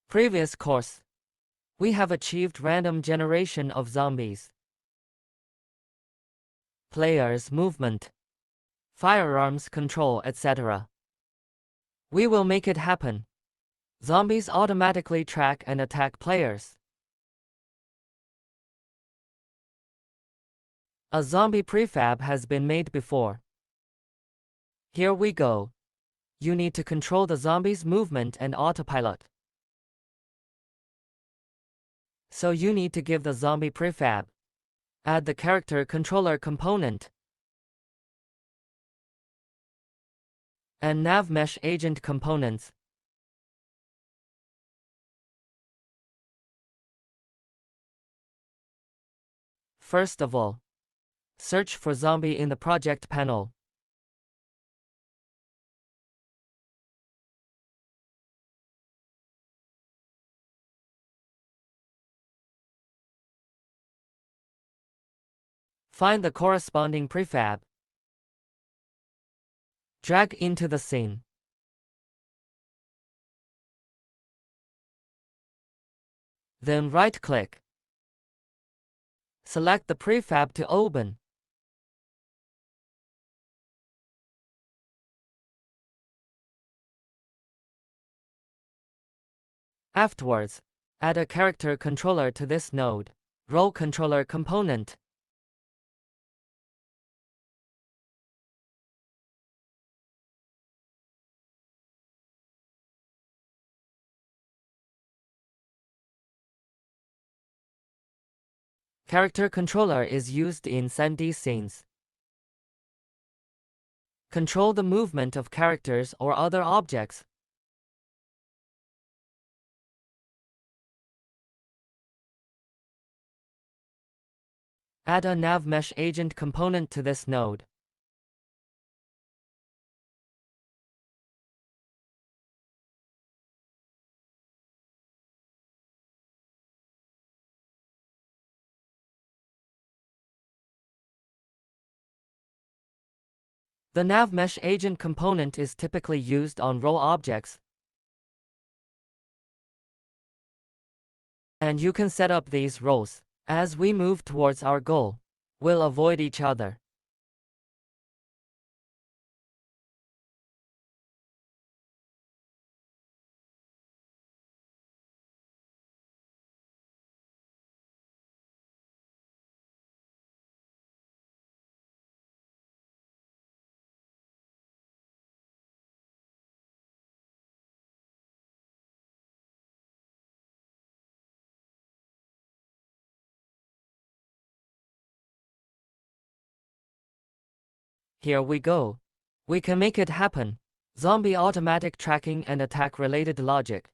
Previous course. We have achieved random generation of zombies. Players' movement, firearms control, etc. We will make it happen. Zombies automatically track and attack players. A zombie prefab has been made before. Here we go. You need to control the zombie's movement and autopilot. So you need to give the zombie prefab. Add the character controller component and nav mesh agent components. First of all, search for zombie in the project panel. Find the corresponding prefab. Drag into the scene. Then right-click. Select the prefab to open. Afterwards, add a character controller to this node. Role controller component. Character controller is used in SandMod scenes. Control the movement of characters or other objects. Add a nav mesh agent component to this node. The nav mesh agent component is typically used on role objects, and you can set up these roles. As we move towards our goal, we'll avoid each other. Here we go. We can make it happen. Zombie automatic tracking and attack related logic.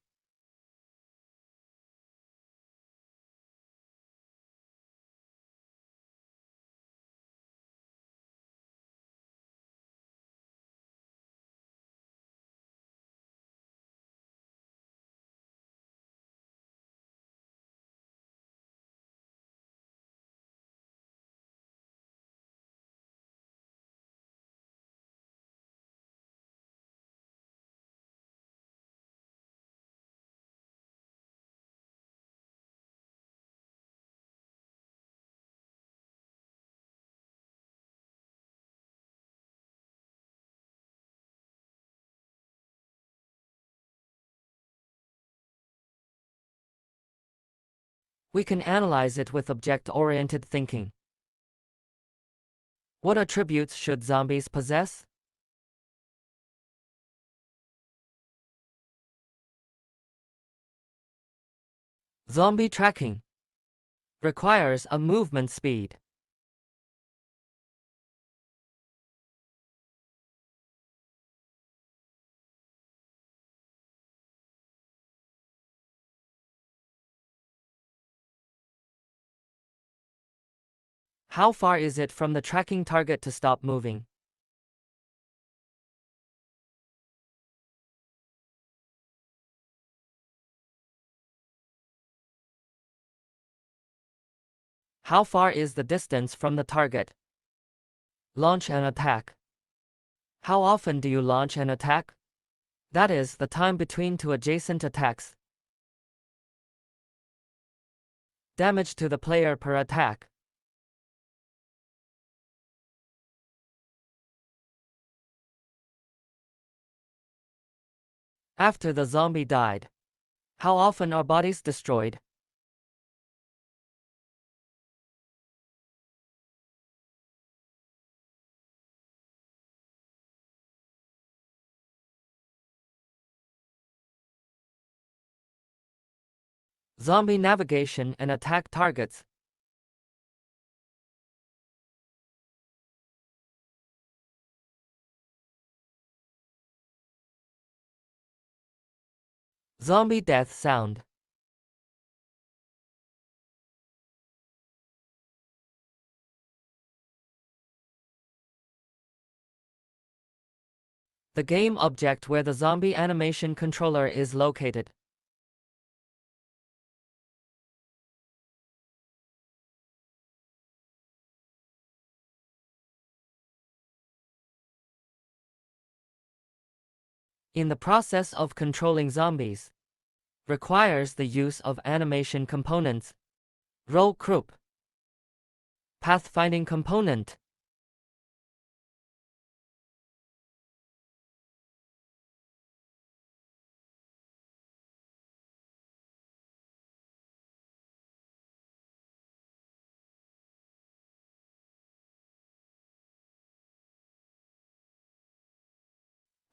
We can analyze it with object-oriented thinking. What attributes should zombies possess? Zombie tracking requires a movement speed. How far is it from the tracking target to stop moving? How far is the distance from the target? Launch an attack. How often do you launch an attack? That is the time between two adjacent attacks. Damage to the player per attack. After the zombie died. How often are bodies destroyed? Zombie navigation and attack targets. Zombie death sound. The game object where the zombie animation controller is located. In the process of controlling zombies, requires the use of animation components. Roll group. Pathfinding component.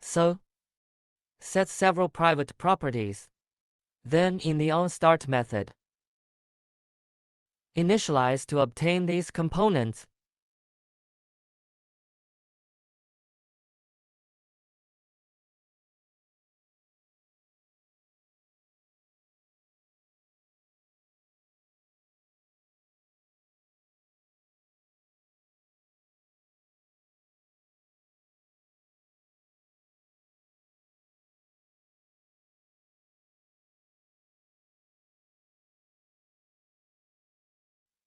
So, set several private properties. Then in the onStart method, initialize to obtain these components.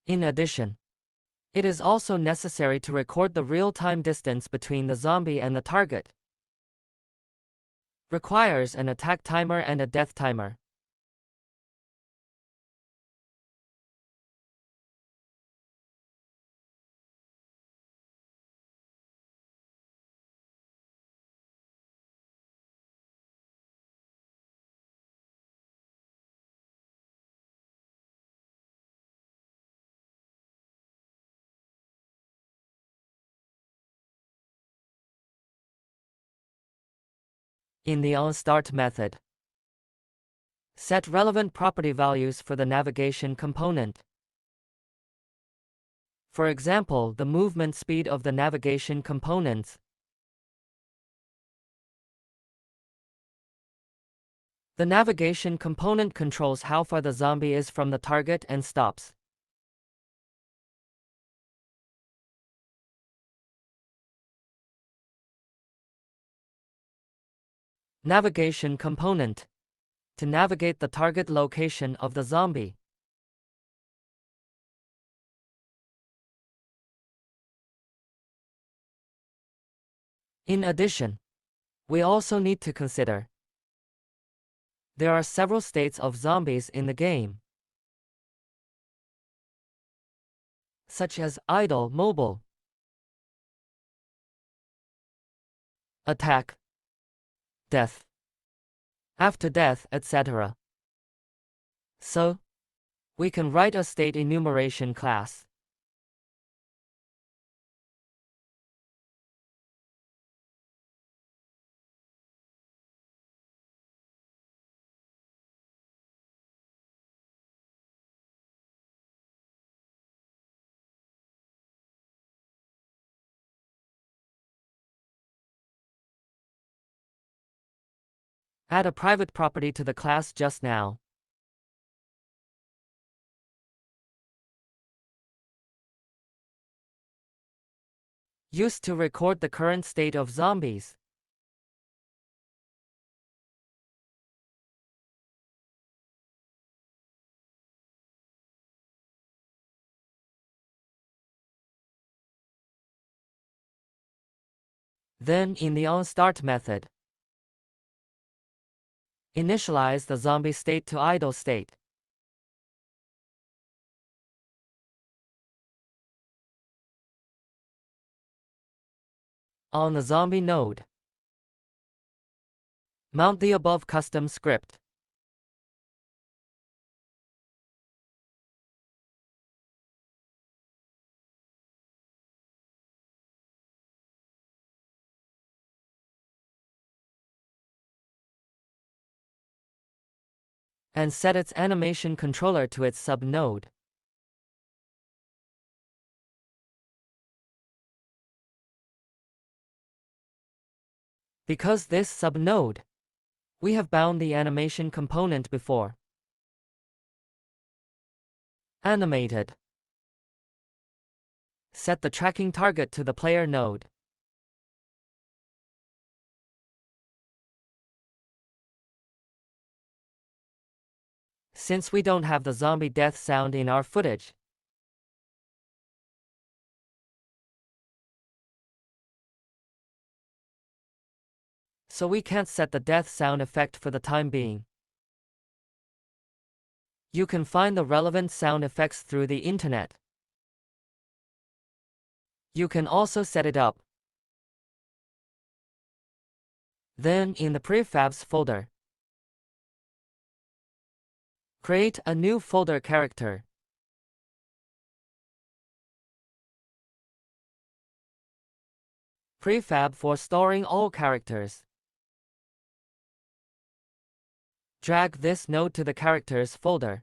In addition, it is also necessary to record the real-time distance between the zombie and the target. Requires an attack timer and a death timer. In the onStart method, set relevant property values for the navigation component. For example, the movement speed of the navigation components. The navigation component controls how far the zombie is from the target and stops. Navigation component. To navigate the target location of the zombie. In addition, we also need to consider there are several states of zombies in the game, such as idle, mobile, attack, death, after death, etc. So, we can write a state enumeration class. Add a private property to the class just now. Used to record the current state of zombies. Then in the onStart method, initialize the zombie state to idle state. on the zombie node. Mount the above custom script. And set its animation controller to its sub-node. Because this sub-node, we have bound the animation component before. Animated. Set the tracking target to the player node. Since we don't have the zombie death sound in our footage, so we can't set the death sound effect for the time being. You can find the relevant sound effects through the internet. You can also set it up. Then in the prefabs folder, create a new folder character. Prefab for storing all characters. Drag this node to the characters folder.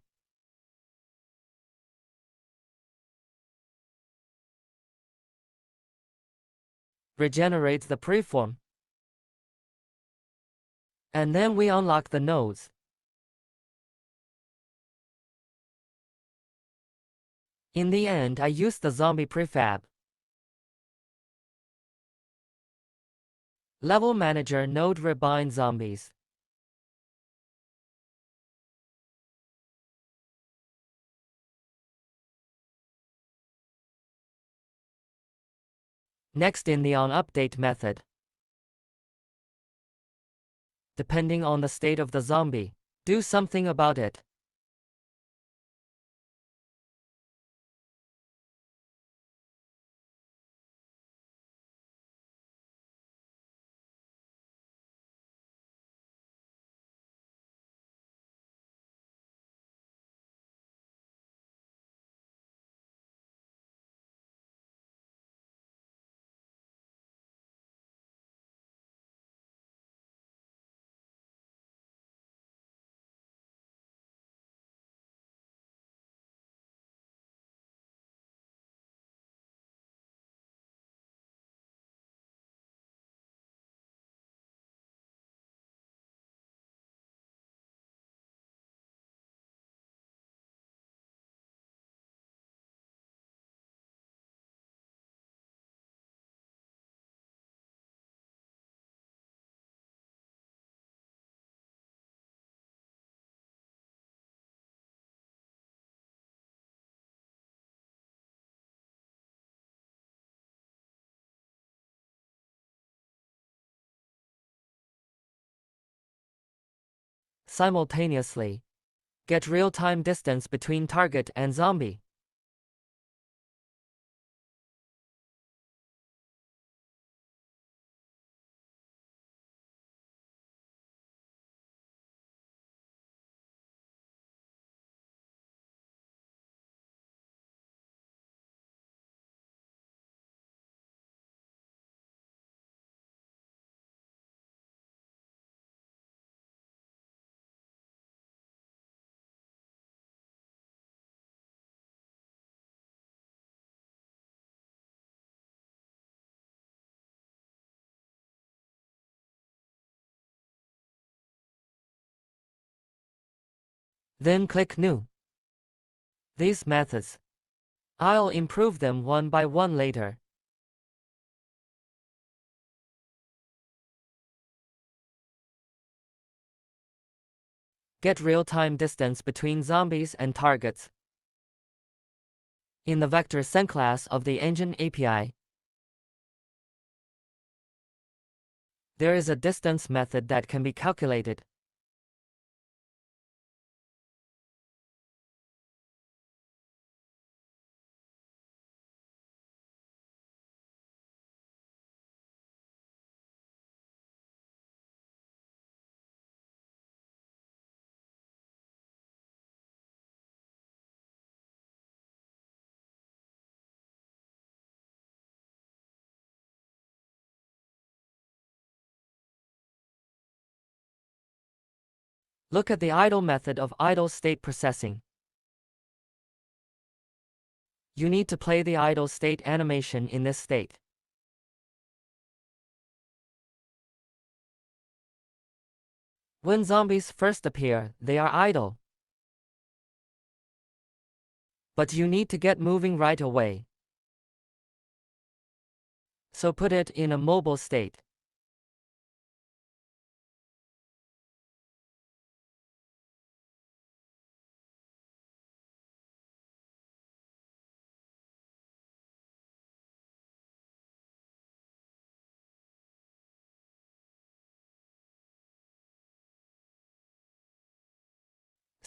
Regenerate the preform. And then we unlock the nodes. In the end, I used the zombie prefab. Level Manager node rebind zombies. Next in the onUpdate method. Depending on the state of the zombie, do something about it. Simultaneously, get real-time distance between target and zombie. Then click New. These methods, I'll improve them one by one later. Get real-time distance between zombies and targets. In the vector send class of the Engine API, there is a distance method that can be calculated. Look at the idle method of idle state processing. You need to play the idle state animation in this state. When zombies first appear, they are idle. But you need to get moving right away. So put it in a mobile state.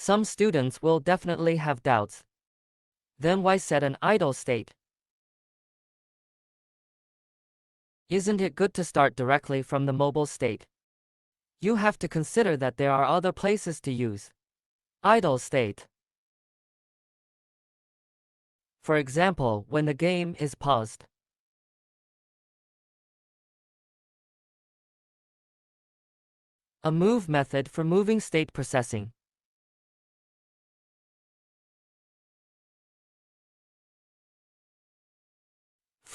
Some students will definitely have doubts. Then why set an idle state? Isn't it good to start directly from the mobile state? You have to consider that there are other places to use idle state. For example, when the game is paused. A move method for moving state processing.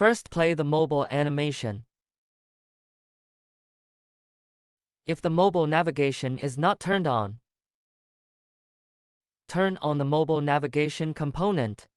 First, play the mobile animation. If the mobile navigation is not turned on, turn on the mobile navigation component.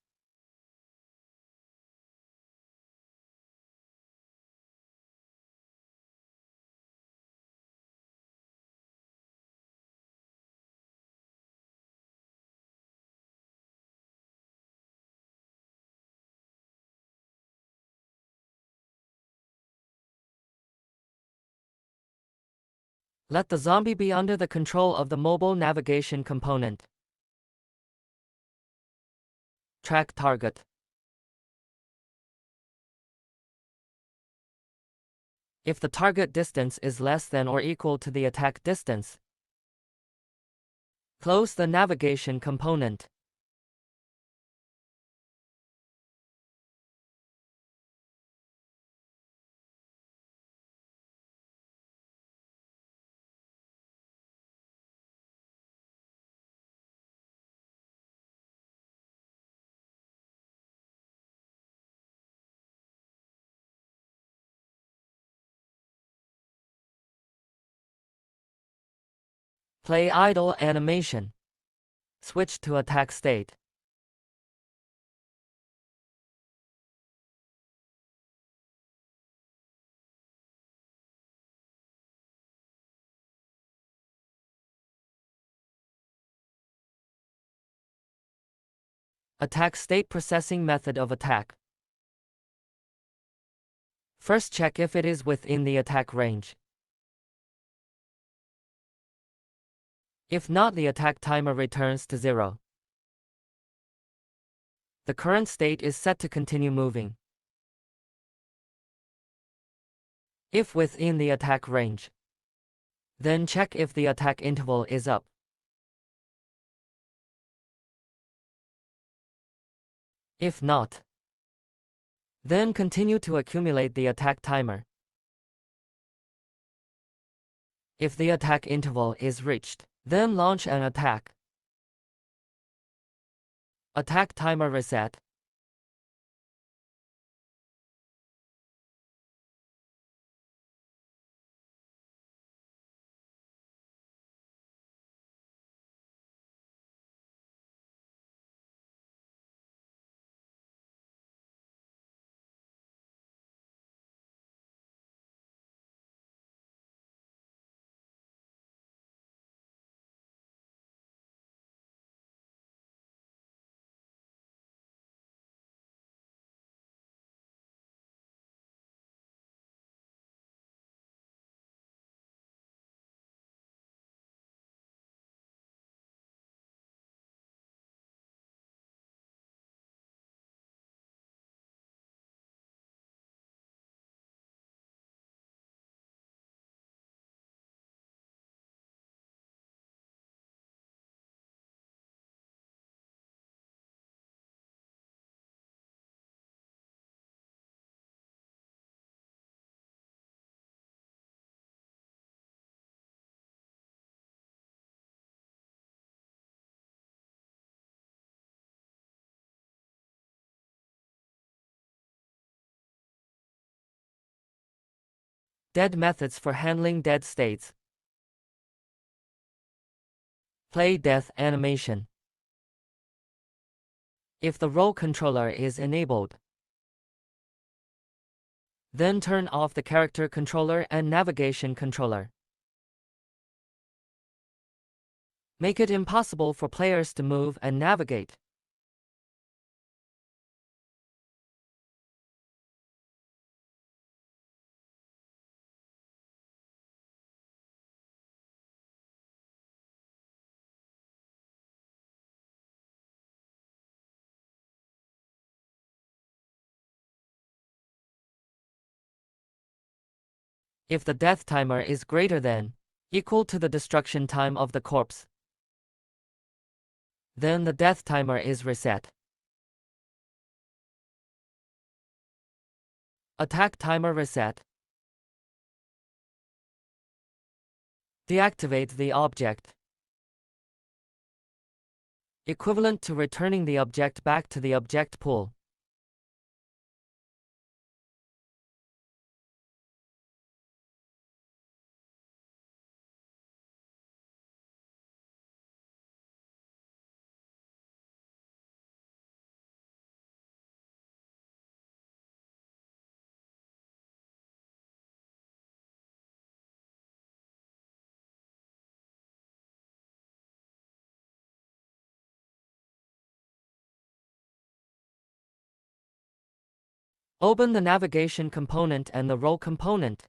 Let the zombie be under the control of the mobile navigation component. Track target. If the target distance is less than or equal to the attack distance, close the navigation component. Play idle animation. Switch to attack state. Attack state processing method of attack. First, check if it is within the attack range. If not, the attack timer returns to 0. The current state is set to continue moving. If within the attack range, then check if the attack interval is up. If not, then continue to accumulate the attack timer. If the attack interval is reached, then launch an attack. Attack timer reset. Dead methods for handling dead states. Play death animation. If the role controller is enabled, then turn off the character controller and navigation controller. Make it impossible for players to move and navigate. If the death timer is greater than equal to the destruction time of the corpse, then the death timer is reset. Attack timer reset. Deactivate the object. Equivalent to returning the object back to the object pool. Open the navigation component and the role component.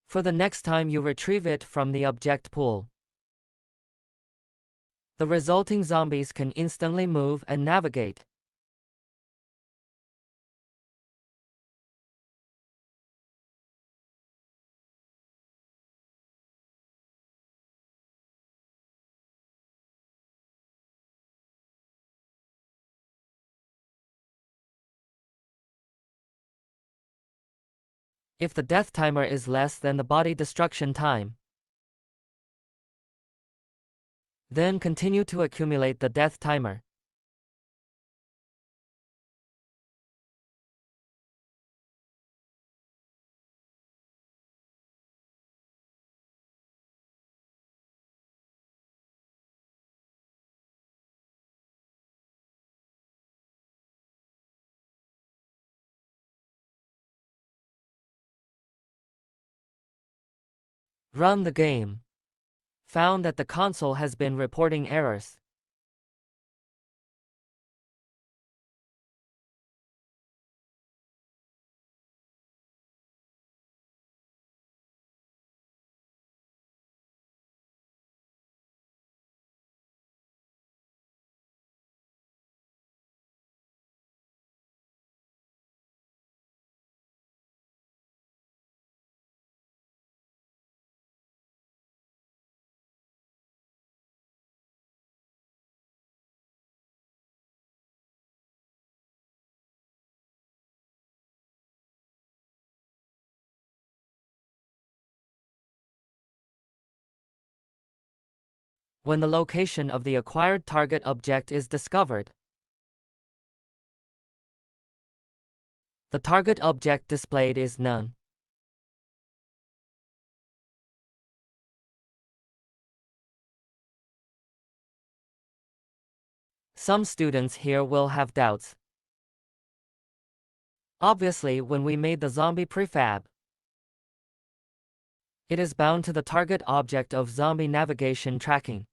For the next time you retrieve it from the object pool, the resulting zombies can instantly move and navigate. If the death timer is less than the body destruction time, then continue to accumulate the death timer. Run the game. Found that the console has been reporting errors. When the location of the acquired target object is discovered, the target object displayed is none. Some students here will have doubts. Obviously, when we made the zombie prefab, it is bound to the target object of zombie navigation tracking.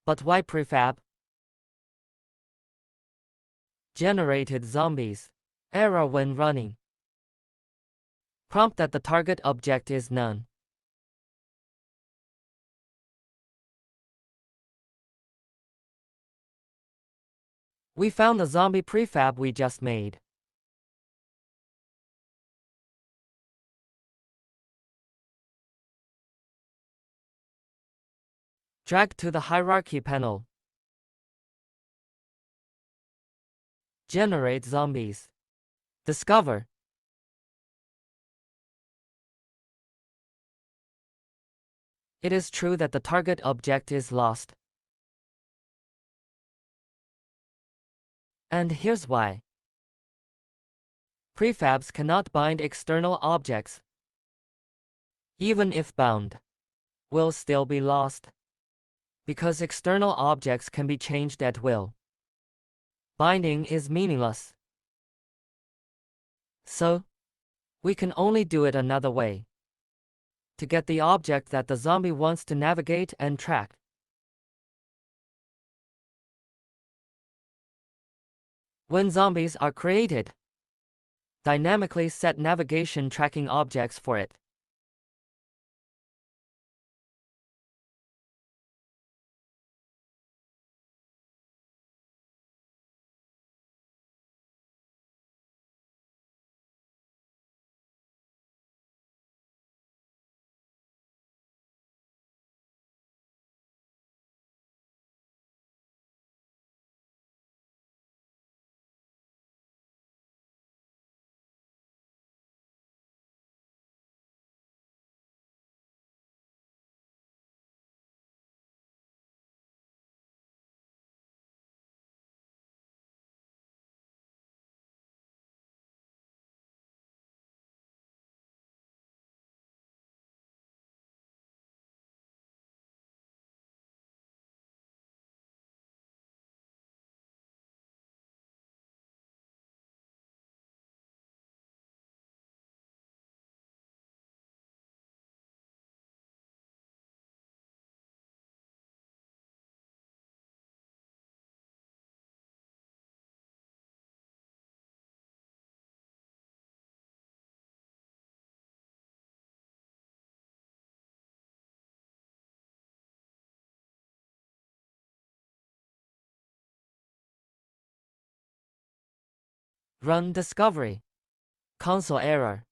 But why prefab? Generated zombies. Error when running. Prompt that the target object is none. We found the zombie prefab we just made. Drag to the hierarchy panel. Generate zombies. Discover. It is true that the target object is lost. And here's why. Prefabs cannot bind external objects. Even if bound, will still be lost. Because external objects can be changed at will. Binding is meaningless. So, we can only do it another way. To get the object that the zombie wants to navigate and track. When zombies are created, dynamically set navigation tracking objects for it. Run discovery. Console error.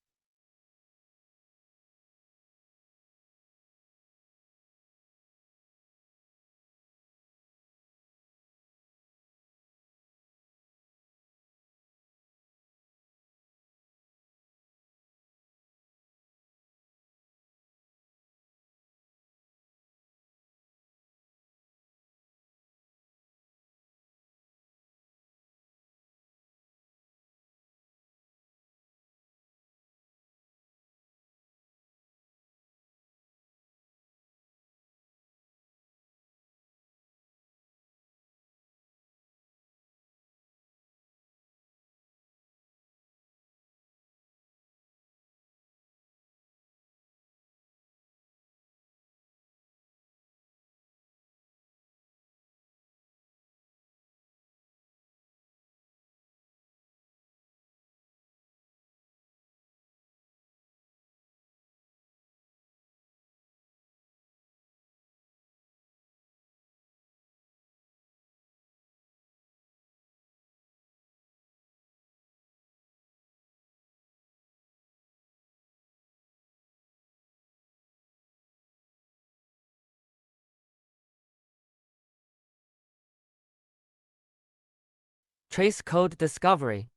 Trace code discovery.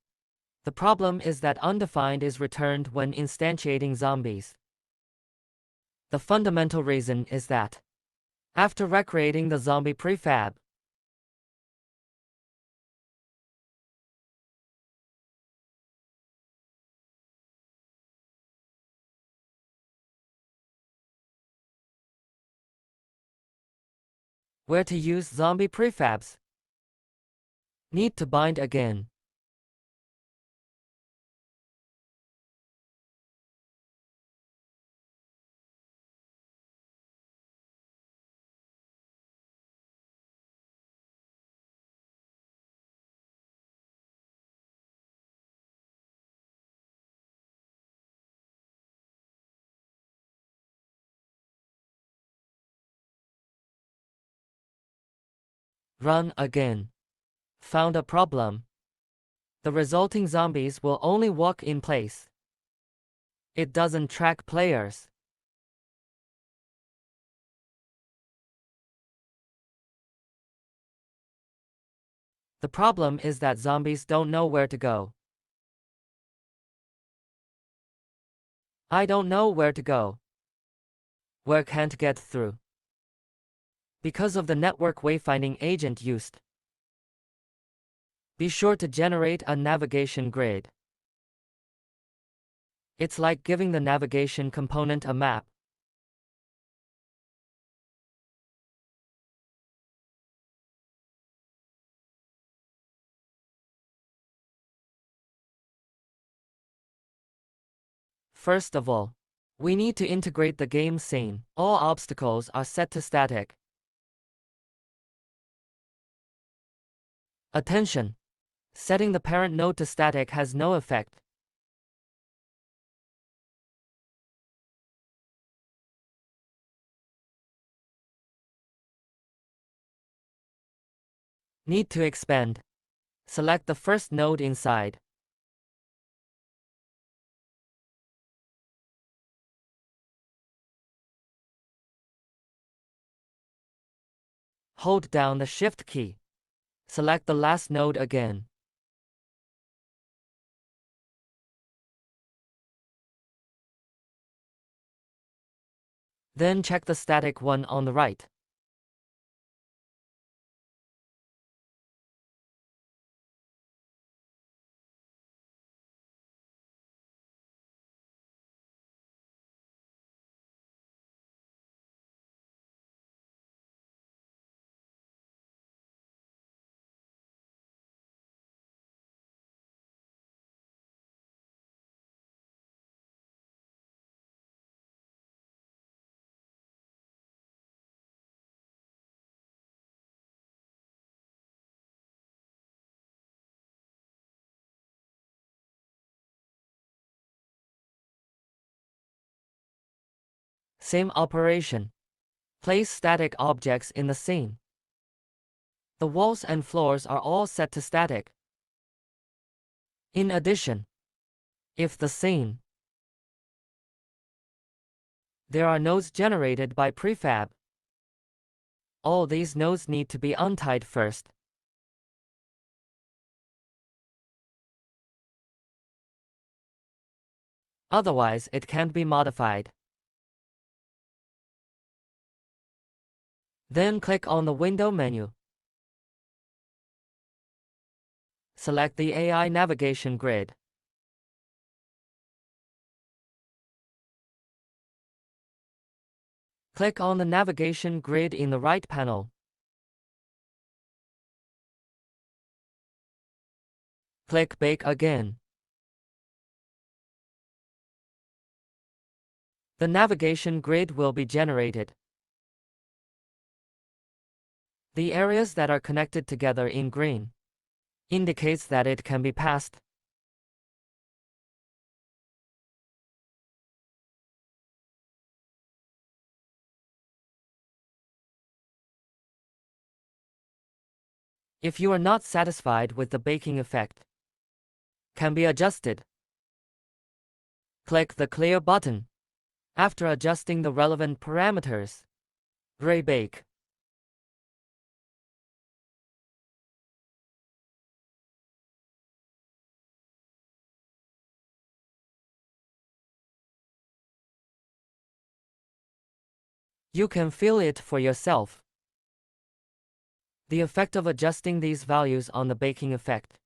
The problem is that undefined is returned when instantiating zombies. The fundamental reason is that, after recreating the zombie prefab, where to use zombie prefabs, need to bind again. Run again. Found a problem. The resulting zombies will only walk in place. It doesn't track players. The problem is that zombies don't know where to go. I don't know where to go. Where can't get through. Because of the network wayfinding agent used. Be sure to generate a navigation grid. It's like giving the navigation component a map. First of all, we need to integrate the game scene. All obstacles are set to static. Attention! Setting the parent node to static has no effect. Need to expand. Select the first node inside. Hold down the Shift key. Select the last node again. Then check the static one on the right. Same operation. Place static objects in the scene. The walls and floors are all set to static. In addition, if the scene, there are nodes generated by prefab. All these nodes need to be untied first. Otherwise, it can't be modified. Then click on the window menu. Select the AI navigation grid. Click on the navigation grid in the right panel. Click Bake again. The navigation grid will be generated. The areas that are connected together in green indicates that it can be passed. If you are not satisfied with the baking effect, can be adjusted. Click the Clear button. After adjusting the relevant parameters, gray bake. You can feel it for yourself. The effect of adjusting these values on the baking effect.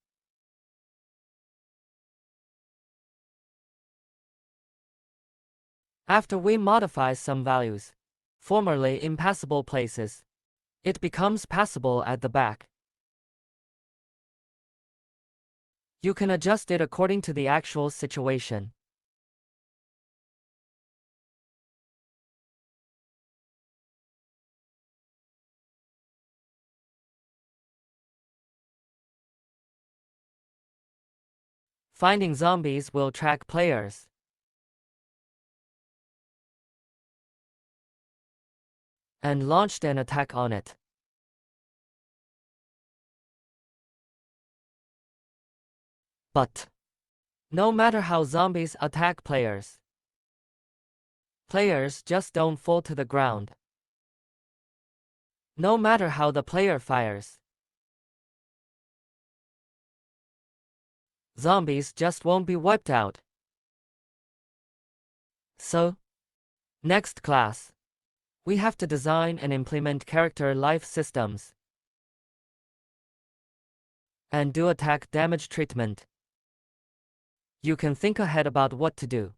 After we modify some values, formerly impassable places, it becomes passable at the back. You can adjust it according to the actual situation. Finding zombies will track players and launched an attack on it. But no matter how zombies attack players, players just don't fall to the ground. No matter how the player fires, zombies just won't be wiped out. So, next class, we have to design and implement character life systems and do attack damage treatment. You can think ahead about what to do.